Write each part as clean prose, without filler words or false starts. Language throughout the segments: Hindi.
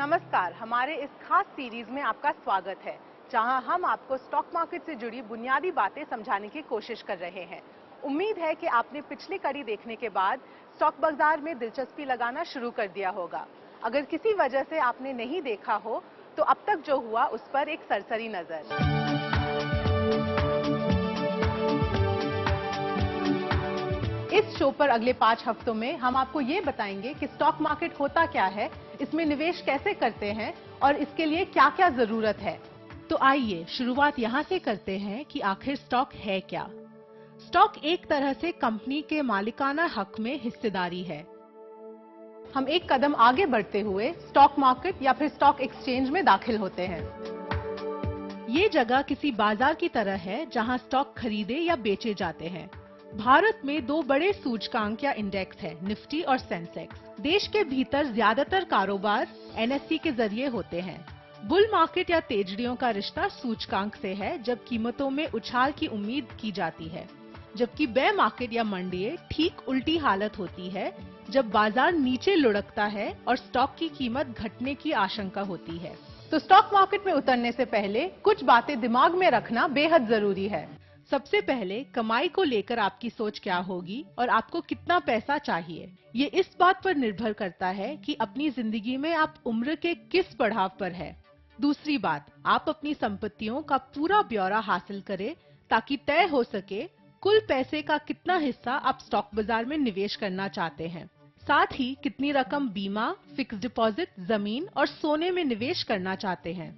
नमस्कार, हमारे इस खास सीरीज में आपका स्वागत है, जहां हम आपको स्टॉक मार्केट से जुड़ी बुनियादी बातें समझाने की कोशिश कर रहे हैं। उम्मीद है कि आपने पिछली कड़ी देखने के बाद स्टॉक बाजार में दिलचस्पी लगाना शुरू कर दिया होगा। अगर किसी वजह से आपने नहीं देखा हो, तो अब तक जो हुआ उस पर एक सरसरी नजर। इस शो पर अगले 5 हफ्तों में हम आपको ये बताएंगे कि स्टॉक मार्केट होता क्या है, इसमें निवेश कैसे करते हैं और इसके लिए क्या क्या जरूरत है। तो आइए शुरुआत यहाँ से करते हैं कि आखिर स्टॉक है क्या। स्टॉक एक तरह से कंपनी के मालिकाना हक में हिस्सेदारी है। हम एक कदम आगे बढ़ते हुए स्टॉक मार्केट या फिर स्टॉक एक्सचेंज में दाखिल होते हैं। ये जगह किसी बाजार की तरह है जहाँ स्टॉक खरीदे या बेचे जाते हैं। भारत में 2 बड़े सूचकांक या इंडेक्स है, निफ्टी और सेंसेक्स। देश के भीतर ज्यादातर कारोबार एनएससी के जरिए होते हैं। बुल मार्केट या तेजड़ियों का रिश्ता सूचकांक से है, जब कीमतों में उछाल की उम्मीद की जाती है, जबकि बेयर मार्केट या मंडिये ठीक उल्टी हालत होती है, जब बाजार नीचे लुढ़कता है और स्टॉक की कीमत घटने की आशंका होती है। तो स्टॉक मार्केट में उतरने से पहले कुछ बातें दिमाग में रखना बेहद जरूरी है। सबसे पहले कमाई को लेकर आपकी सोच क्या होगी और आपको कितना पैसा चाहिए। ये इस बात पर निर्भर करता है कि अपनी जिंदगी में आप उम्र के किस पड़ाव पर है। दूसरी बात, आप अपनी संपत्तियों का पूरा ब्यौरा हासिल करें ताकि तय हो सके कुल पैसे का कितना हिस्सा आप स्टॉक बाजार में निवेश करना चाहते हैं। साथ ही कितनी रकम बीमा, फिक्स डिपॉजिट, जमीन और सोने में निवेश करना चाहते हैं।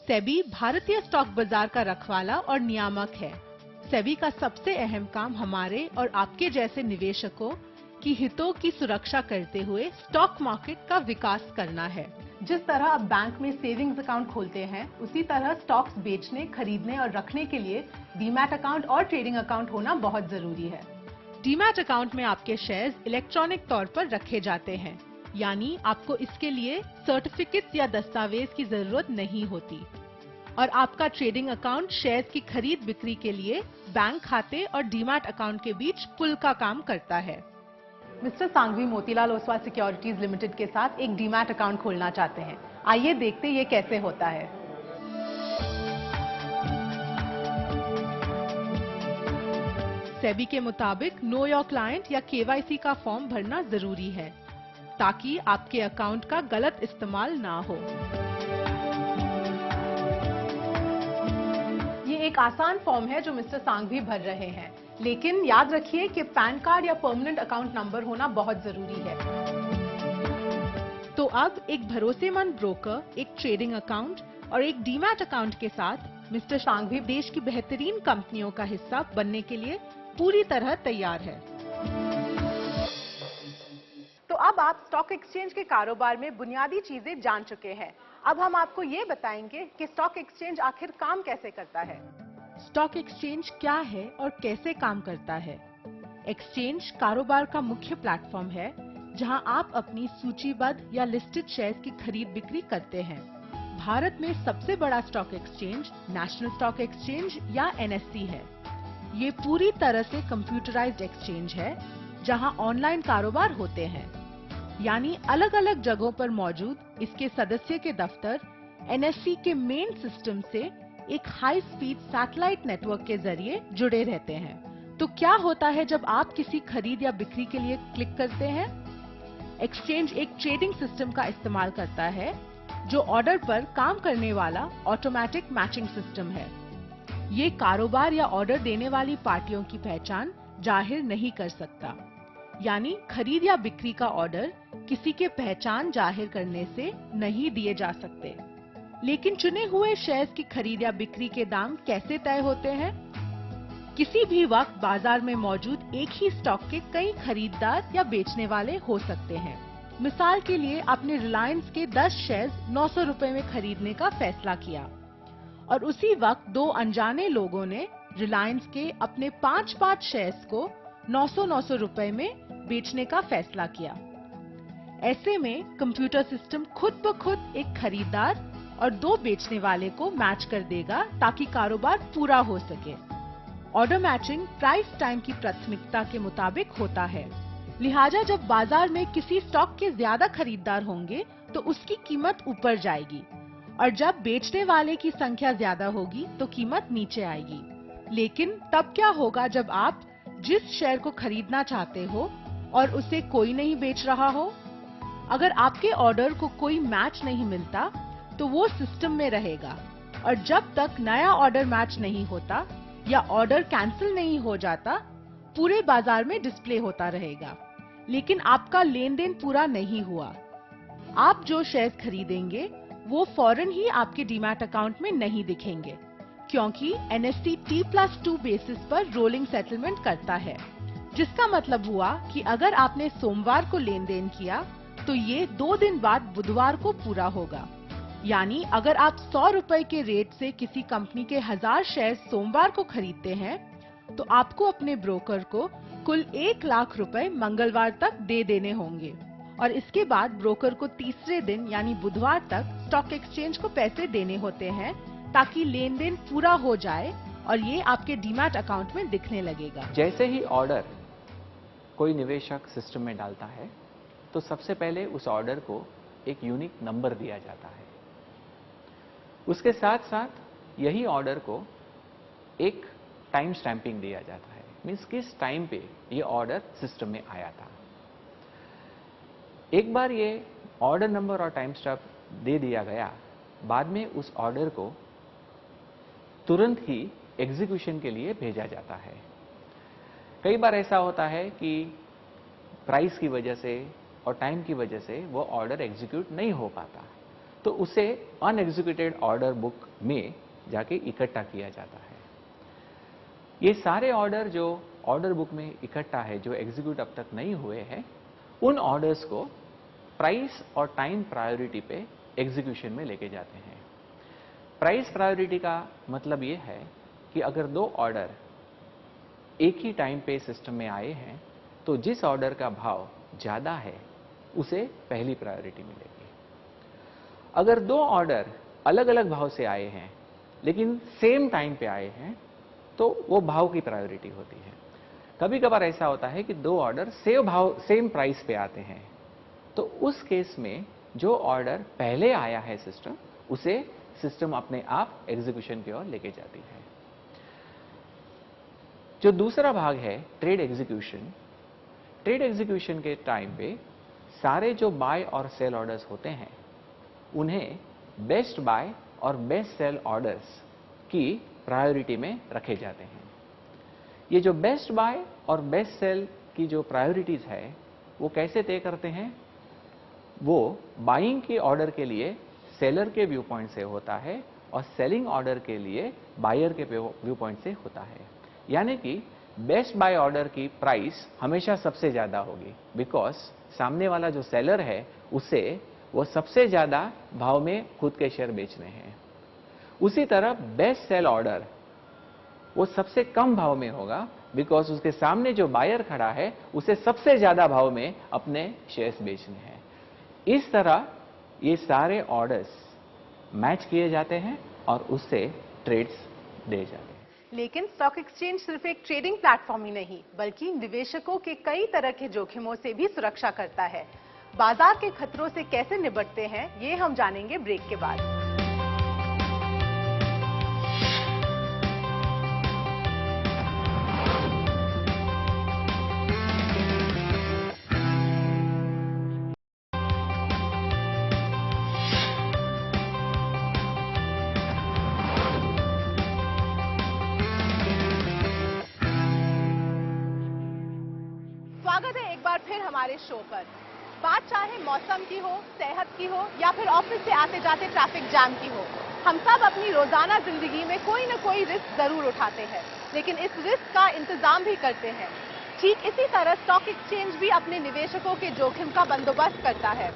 सेबी भारतीय स्टॉक बाजार का रखवाला और नियामक है। सेबी का सबसे अहम काम हमारे और आपके जैसे निवेशकों की हितों की सुरक्षा करते हुए स्टॉक मार्केट का विकास करना है। जिस तरह आप बैंक में सेविंग्स अकाउंट खोलते हैं, उसी तरह स्टॉक्स बेचने, खरीदने और रखने के लिए डीमैट अकाउंट और ट्रेडिंग अकाउंट होना बहुत जरूरी है। डीमैट अकाउंट में आपके शेयर्स इलेक्ट्रॉनिक तौर पर रखे जाते हैं, यानी आपको इसके लिए सर्टिफिकेट या दस्तावेज की जरूरत नहीं होती। और आपका ट्रेडिंग अकाउंट शेयर्स की खरीद बिक्री के लिए बैंक खाते और डीमैट अकाउंट के बीच पुल का काम करता है। Mister Sanghvi Motilal Oswal securities limited के साथ एक डीमैट अकाउंट खोलना चाहते हैं। आइए देखते ये कैसे होता है। सेबी के मुताबिक नो योर क्लाइंट या केवाईसी का फॉर्म भरना जरूरी है ताकि आपके अकाउंट का गलत इस्तेमाल ना हो। एक आसान फॉर्म है जो मिस्टर सांघवी भर रहे हैं, लेकिन याद रखिए कि पैन कार्ड या परमानेंट अकाउंट नंबर होना बहुत जरूरी है। तो अब एक भरोसेमंद ब्रोकर, एक ट्रेडिंग अकाउंट और एक डीमैट अकाउंट के साथ मिस्टर सांघवी देश की बेहतरीन कंपनियों का हिस्सा बनने के लिए पूरी तरह तैयार है। तो अब आप स्टॉक एक्सचेंज के कारोबार में बुनियादी चीजें जान चुके हैं। अब हम आपको ये बताएंगे कि स्टॉक एक्सचेंज आखिर काम कैसे करता है। स्टॉक एक्सचेंज क्या है और कैसे काम करता है। एक्सचेंज कारोबार का मुख्य प्लेटफॉर्म है जहां आप अपनी सूचीबद्ध या लिस्टेड शेयर्स की खरीद बिक्री करते हैं। भारत में सबसे बड़ा stock exchange national stock exchange या एनएससी है। ये पूरी तरह से कंप्यूटराइज्ड एक्सचेंज है जहां ऑनलाइन कारोबार होते हैं, यानी अलग अलग जगहों पर मौजूद इसके सदस्य के दफ्तर एनएससी के मेन सिस्टम से एक हाई स्पीड सैटेलाइट नेटवर्क के जरिए जुड़े रहते हैं। तो क्या होता है जब आप किसी खरीद या बिक्री के लिए क्लिक करते हैं? एक्सचेंज एक ट्रेडिंग सिस्टम का इस्तेमाल करता है जो ऑर्डर पर काम करने वाला ऑटोमेटिक मैचिंग सिस्टम है। ये कारोबार या ऑर्डर देने वाली पार्टियों की पहचान जाहिर नहीं कर सकता, यानी खरीद या बिक्री का ऑर्डर किसी के पहचान जाहिर करने से नहीं दिए जा सकते। लेकिन चुने हुए शेयर्स की खरीद या बिक्री के दाम कैसे तय होते हैं? किसी भी वक्त बाजार में मौजूद एक ही स्टॉक के कई खरीददार या बेचने वाले हो सकते हैं। मिसाल के लिए आपने रिलायंस के 10 शेयर्स 900 रुपए में खरीदने का फैसला किया और उसी वक्त 2 अनजाने लोगों ने रिलायंस के अपने 5 शेयर्स को 900 रुपए में बेचने का फैसला किया। ऐसे में कंप्यूटर सिस्टम खुद ब खुद एक खरीदार और 2 बेचने वाले को मैच कर देगा ताकि कारोबार पूरा हो सके। ऑर्डर मैचिंग प्राइस टाइम की प्राथमिकता के मुताबिक होता है। लिहाजा जब बाजार में किसी स्टॉक के ज्यादा खरीदार होंगे तो उसकी कीमत ऊपर जाएगी और जब बेचने वाले की संख्या ज्यादा होगी तो कीमत नीचे आएगी। लेकिन तब क्या होगा जब आप जिस शेयर को खरीदना चाहते हो और उसे कोई नहीं बेच रहा हो? अगर आपके ऑर्डर को कोई मैच नहीं मिलता तो वो सिस्टम में रहेगा और जब तक नया ऑर्डर मैच नहीं होता या ऑर्डर कैंसिल नहीं हो जाता, पूरे बाजार में डिस्प्ले होता रहेगा, लेकिन आपका लेन देन पूरा नहीं हुआ। आप जो शेयर खरीदेंगे वो फौरन ही आपके डीमैट अकाउंट में नहीं दिखेंगे, क्योंकि एनएससी T+2 बेसिस पर रोलिंग सेटलमेंट करता है, जिसका मतलब हुआ कि अगर आपने सोमवार को लेन देन किया तो ये 2 दिन बाद बुधवार को पूरा होगा। यानी अगर आप 100 रुपए के रेट से किसी कंपनी के 1000 शेयर सोमवार को खरीदते हैं तो आपको अपने ब्रोकर को कुल 1 लाख रुपए मंगलवार तक दे देने होंगे और इसके बाद ब्रोकर को तीसरे दिन यानी बुधवार तक स्टॉक एक्सचेंज को पैसे देने होते हैं ताकि लेन देन पूरा हो जाए और ये आपके डीमैट अकाउंट में दिखने लगेगा। जैसे ही ऑर्डर कोई निवेशक सिस्टम में डालता है तो सबसे पहले उस ऑर्डर को एक यूनिक नंबर दिया जाता है। उसके साथ साथ यही ऑर्डर को एक टाइम स्टैंपिंग दिया जाता है, मींस किस टाइम पे ये ऑर्डर सिस्टम में आया था। एक बार ये ऑर्डर नंबर और टाइम स्टैंप दे दिया गया, बाद में उस ऑर्डर को तुरंत ही एग्जीक्यूशन के लिए भेजा जाता है। कई बार ऐसा होता है कि प्राइस की वजह से और टाइम की वजह से वो ऑर्डर एग्जीक्यूट नहीं हो पाता, तो उसे अनएग्जीक्यूटेड ऑर्डर बुक में जाके इकट्ठा किया जाता है। ये सारे ऑर्डर जो ऑर्डर बुक में इकट्ठा है, जो एग्जीक्यूट अब तक नहीं हुए हैं, उन ऑर्डर्स को प्राइस और टाइम प्रायोरिटी पे एग्जीक्यूशन में लेके जाते हैं। प्राइस प्रायोरिटी का मतलब ये है कि अगर 2 ऑर्डर एक ही टाइम पे सिस्टम में आए हैं तो जिस ऑर्डर का भाव ज्यादा है उसे पहली प्रायोरिटी मिलेगी। अगर 2 ऑर्डर अलग अलग भाव से आए हैं लेकिन सेम टाइम पे आए हैं तो वो भाव की प्रायोरिटी होती है। कभी कभार ऐसा होता है कि 2 ऑर्डर सेम प्राइस पे आते हैं, तो उस केस में जो ऑर्डर पहले आया है उसे सिस्टम अपने आप एग्जीक्यूशन की ओर लेके जाती है। जो दूसरा भाग है ट्रेड एग्जीक्यूशन, ट्रेड एग्जीक्यूशन के टाइम पे सारे जो बाय और सेल ऑर्डर्स होते हैं उन्हें बेस्ट बाय और बेस्ट सेल ऑर्डर्स की प्रायोरिटी में रखे जाते हैं। ये जो बेस्ट बाय और बेस्ट सेल की जो प्रायोरिटीज है वो कैसे तय करते हैं? वो बाइंग के ऑर्डर के लिए सेलर के व्यू पॉइंट से होता है और सेलिंग ऑर्डर के लिए बायर के व्यू पॉइंट से होता है। यानी कि बेस्ट बाय ऑर्डर की प्राइस हमेशा सबसे ज्यादा होगी, बिकॉज सामने वाला जो सेलर है उसे वो सबसे ज्यादा भाव में खुद के शेयर बेचने हैं। उसी तरह बेस्ट सेल ऑर्डर वो सबसे कम भाव में होगा, बिकॉज उसके सामने जो बायर खड़ा है उसे सबसे ज्यादा भाव में अपने शेयर्स बेचने हैं। इस तरह ये सारे ऑर्डर्स मैच किए जाते हैं और उससे ट्रेड्स दे जाते हैं। लेकिन स्टॉक एक्सचेंज सिर्फ एक ट्रेडिंग प्लेटफॉर्म ही नहीं, बल्कि निवेशकों के कई तरह के जोखिमों से भी सुरक्षा करता है। बाजार के खतरों से कैसे निपटते हैं, ये हम जानेंगे ब्रेक के बाद। स्वागत है एक बार फिर हमारे शो पर। बात चाहे मौसम की हो, सेहत की हो या फिर ऑफिस से आते जाते ट्रैफिक जाम की हो, हम सब अपनी रोजाना जिंदगी में कोई न कोई रिस्क जरूर उठाते हैं, लेकिन इस रिस्क का इंतजाम भी करते हैं। ठीक इसी तरह स्टॉक एक्सचेंज भी अपने निवेशकों के जोखिम का बंदोबस्त करता है।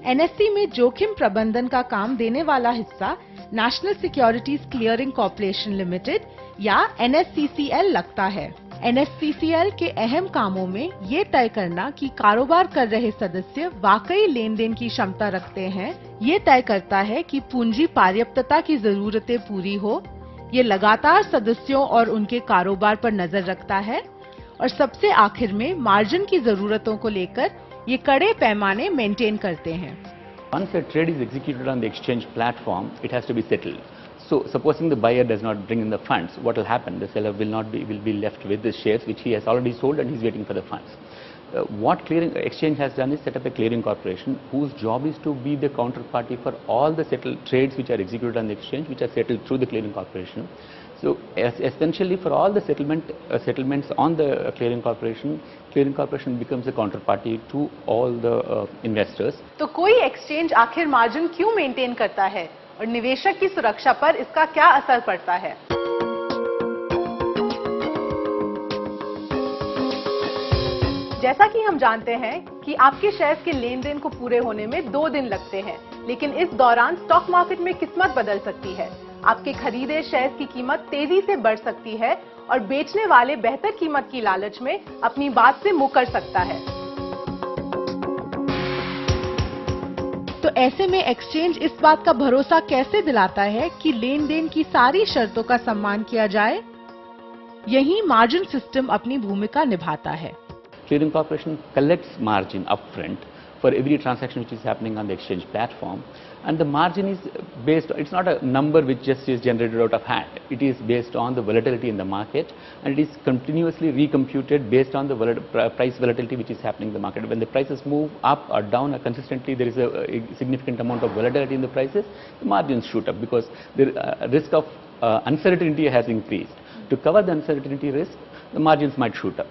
एनएससी में जोखिम प्रबंधन का काम देने वाला हिस्सा national securities clearing corporation limited या NSCCL लगता है। NSCCL के अहम कामों में ये तय करना कि कारोबार कर रहे सदस्य वाकई लेन देन की क्षमता रखते हैं, ये तय करता है कि पूंजी पर्याप्तता की जरूरतें पूरी हो, ये लगातार सदस्यों और उनके कारोबार पर नजर रखता है और सबसे आखिर में मार्जिन की जरूरतों को लेकर ये कड़े पैमाने मेंटेन करते हैं। Once a trade is executed on the exchange platform, it has to be settled. So supposing the buyer does not bring in the funds, what will happen? The seller will be left with the shares which he has already sold and he's waiting for the funds. What clearing exchange has done is set up a clearing corporation whose job is to be the counterparty for all the settled trades which are executed on the exchange, which are settled through the clearing corporation. So essentially for all the settlements on the clearing corporation becomes a counterparty to all the investors. तो कोई एक्सचेंज आखिर मार्जिन क्यों मेंटेन करता है और निवेशक की सुरक्षा पर इसका क्या असर पड़ता है? जैसा कि हम जानते हैं कि आपके शेयर्स के लेन देन को पूरे होने में 2 दिन लगते हैं, लेकिन इस दौरान स्टॉक मार्केट में किस्मत बदल सकती है। आपके खरीदे शेयर्स की कीमत तेजी से बढ़ सकती है और बेचने वाले बेहतर कीमत की लालच में अपनी बात से मुकर सकता है। तो ऐसे में एक्सचेंज इस बात का भरोसा कैसे दिलाता है कि लेन देन की सारी शर्तों का सम्मान किया जाए? यही मार्जिन सिस्टम अपनी भूमिका निभाता है। Clearing corporation collects margin upfront for every transaction which is happening on the exchange platform, and the margin is based, it's not a number which just is generated out of hand. It is based on the volatility in the market, and it is continuously recomputed based on the price volatility which is happening in the market. When the prices move up or down consistently, there is a significant amount of volatility in the prices, the margins shoot up because the risk of uncertainty has increased. To cover the uncertainty risk, the margins might shoot up.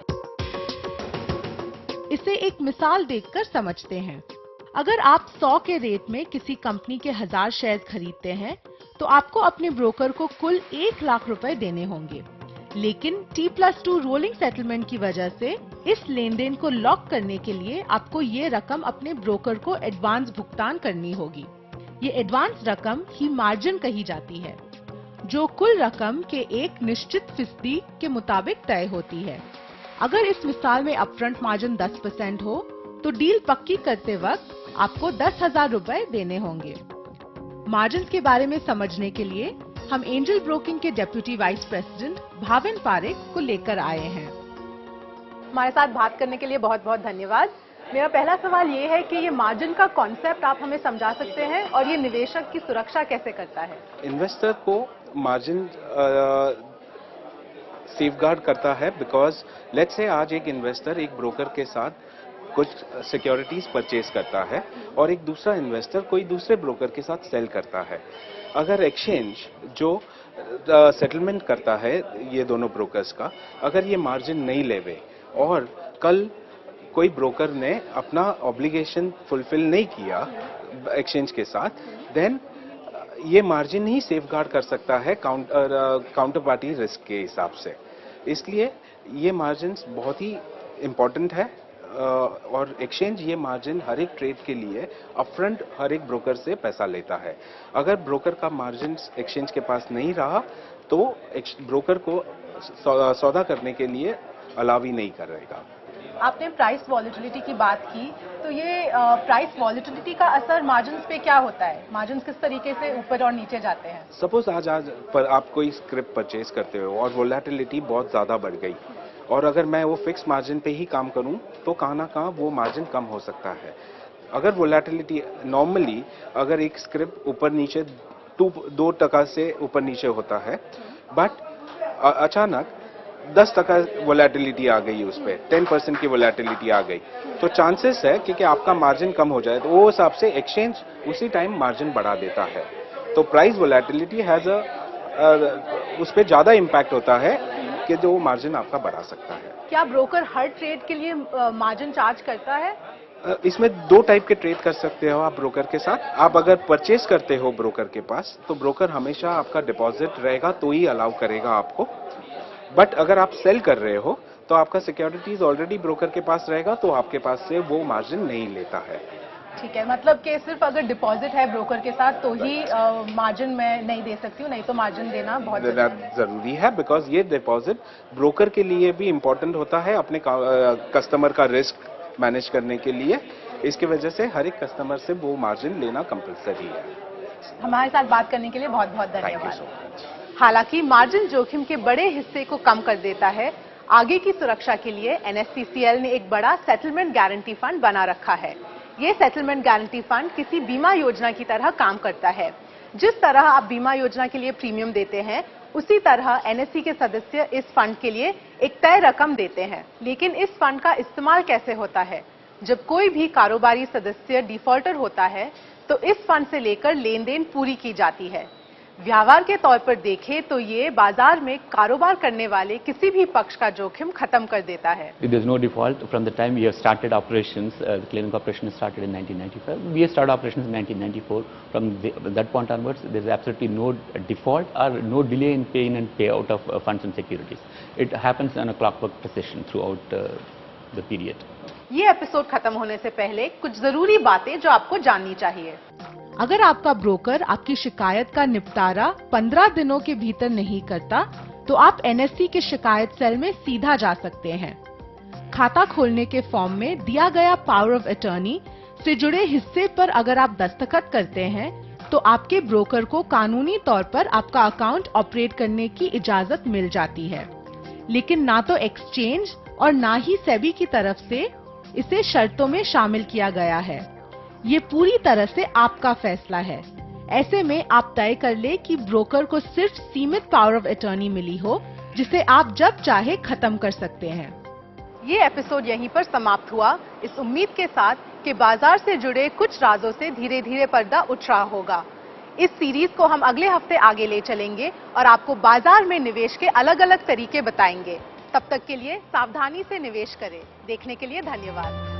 इसे एक मिसाल देखकर समझते हैं। अगर आप 100 के रेट में किसी कंपनी के 1000 शेयर खरीदते हैं, तो आपको अपने ब्रोकर को कुल 1 लाख रुपए देने होंगे। लेकिन T+2 रोलिंग सेटलमेंट की वजह से इस लेन देन को लॉक करने के लिए आपको ये रकम अपने ब्रोकर को एडवांस भुगतान करनी होगी। ये एडवांस रकम ही मार्जिन कही जाती है, जो कुल रकम के एक निश्चित फीसदी के मुताबिक तय होती है। अगर इस मिसाल में अपफ्रंट मार्जिन 10% हो, तो डील पक्की करते वक्त आपको 10,000 रुपए देने होंगे। मार्जिन के बारे में समझने के लिए हम एंजल ब्रोकिंग के deputy vice president Bhavin Parekh को लेकर आए हैं। हमारे साथ बात करने के लिए बहुत बहुत धन्यवाद। मेरा पहला सवाल ये है कि ये मार्जिन का कॉन्सेप्ट आप हमें समझा सकते हैं और ये निवेशक की सुरक्षा कैसे करता है? इन्वेस्टर को मार्जिन सेफगार्ड करता है बिकॉज लेट्स से आज एक इन्वेस्टर एक ब्रोकर के साथ कुछ सिक्योरिटीज परचेज करता है और एक दूसरा इन्वेस्टर कोई दूसरे ब्रोकर के साथ सेल करता है। अगर एक्सचेंज जो सेटलमेंट करता है ये दोनों ब्रोकर्स का, अगर ये मार्जिन नहीं लेवे और कल कोई ब्रोकर ने अपना ऑब्लिगेशन फुलफिल नहीं किया एक्सचेंज के साथ, देन ये मार्जिन ही सेफगार्ड कर सकता है काउंटर पार्टी रिस्क के हिसाब से। इसलिए ये मार्जिन बहुत ही इम्पोर्टेंट है और एक्सचेंज ये मार्जिन हर एक ट्रेड के लिए अपफ्रंट हर एक ब्रोकर से पैसा लेता है। अगर ब्रोकर का मार्जिन एक्सचेंज के पास नहीं रहा तो ब्रोकर को सौदा करने के लिए अलाउ ही नहीं करेगा। आपने प्राइस वॉलेटिलिटी की बात की, तो ये प्राइस वॉलेटिलिटी का असर मार्जिन्स पे क्या होता है? मार्जिन्स किस तरीके से ऊपर और नीचे जाते हैं? सपोज आज पर आप कोई स्क्रिप्ट परचेज करते हो और वॉलेटिलिटी बहुत ज़्यादा बढ़ गई और अगर मैं वो फिक्स मार्जिन पे ही काम करूं तो कहाँ ना कहाँ वो मार्जिन कम हो सकता है। अगर वॉलेटिलिटी नॉर्मली अगर एक स्क्रिप्ट ऊपर नीचे 2% से ऊपर नीचे होता है, बट अचानक 10% वॉलेटिलिटी आ गई, उस पर 10% की वॉलेटिलिटी आ गई, तो चांसेस है कि आपका मार्जिन कम हो जाए, तो वो हिसाब से एक्सचेंज उसी टाइम मार्जिन बढ़ा देता है। तो प्राइस वॉलेटिलिटी हैज उस पर ज़्यादा इम्पैक्ट होता है कि जो मार्जिन आपका बढ़ा सकता है। क्या ब्रोकर हर ट्रेड के लिए मार्जिन चार्ज करता है? इसमें 2 टाइप के ट्रेड कर सकते हो आप ब्रोकर के साथ। आप अगर परचेज करते हो ब्रोकर के पास तो ब्रोकर हमेशा आपका डिपॉजिट रहेगा तो ही अलाउ करेगा आपको, बट अगर आप सेल कर रहे हो तो आपका सिक्योरिटीज ऑलरेडी ब्रोकर के पास रहेगा तो आपके पास से वो मार्जिन नहीं लेता है। ठीक है, मतलब कि सिर्फ अगर डिपॉजिट है ब्रोकर के साथ तो ही मार्जिन मैं नहीं दे सकती हूँ, नहीं तो मार्जिन देना बहुत जरूरी है बिकॉज ये डिपॉजिट ब्रोकर के लिए भी इम्पोर्टेंट होता है अपने कस्टमर का रिस्क मैनेज करने के लिए। इसकी वजह से हर एक कस्टमर से वो मार्जिन लेना कंपलसरी है। हमारे साथ बात करने के लिए बहुत बहुत थैंक यू धन्यवाद। So much. हालांकि मार्जिन जोखिम के बड़े हिस्से को कम कर देता है, आगे की सुरक्षा के लिए NSCCL ने एक बड़ा सेटलमेंट गारंटी फंड बना रखा है। ये सेटलमेंट गारंटी फंड किसी बीमा योजना की तरह काम करता है। जिस तरह आप बीमा योजना के लिए प्रीमियम देते हैं, उसी तरह एनएससी के सदस्य इस फंड के लिए एक तय रकम देते हैं। लेकिन इस फंड का इस्तेमाल कैसे होता है? जब कोई भी कारोबारी सदस्य डिफॉल्टर होता है तो इस फंड से लेकर लेन देन पूरी की जाती है। व्यवहार के तौर पर देखें तो ये बाजार में कारोबार करने वाले किसी भी पक्ष का जोखिम खत्म कर देता है। There is no default from the time we have started operations. The clearing corporation started in 1995. We have started operations in 1994. From that point onwards, there is absolutely no default or no delay in paying and payout of funds and securities. It happens on a clockwork precision throughout the period. ये एपिसोड खत्म होने से पहले कुछ जरूरी बातें जो आपको जाननी चाहिए। अगर आपका ब्रोकर आपकी शिकायत का निपटारा 15 दिनों के भीतर नहीं करता, तो आप एनएससी के शिकायत सेल में सीधा जा सकते हैं। खाता खोलने के फॉर्म में दिया गया पावर ऑफ अटॉर्नी से जुड़े हिस्से पर अगर आप दस्तखत करते हैं, तो आपके ब्रोकर को कानूनी तौर पर आपका अकाउंट ऑपरेट करने की इजाजत मिल जाती है। लेकिन ना तो एक्सचेंज और ना ही सेबी की तरफ से इसे शर्तों में शामिल किया गया है। ये पूरी तरह से आपका फैसला है। ऐसे में आप तय कर ले कि ब्रोकर को सिर्फ सीमित पावर ऑफ अटॉर्नी मिली हो, जिसे आप जब चाहे खत्म कर सकते हैं। ये एपिसोड यहीं पर समाप्त हुआ, इस उम्मीद के साथ कि बाजार से जुड़े कुछ राजों से धीरे धीरे पर्दा उठ रहा होगा। इस सीरीज को हम अगले हफ्ते आगे ले चलेंगे और आपको बाजार में निवेश के अलग अलग तरीके बताएंगे। तब तक के लिए सावधानी से निवेश करें। देखने के लिए धन्यवाद।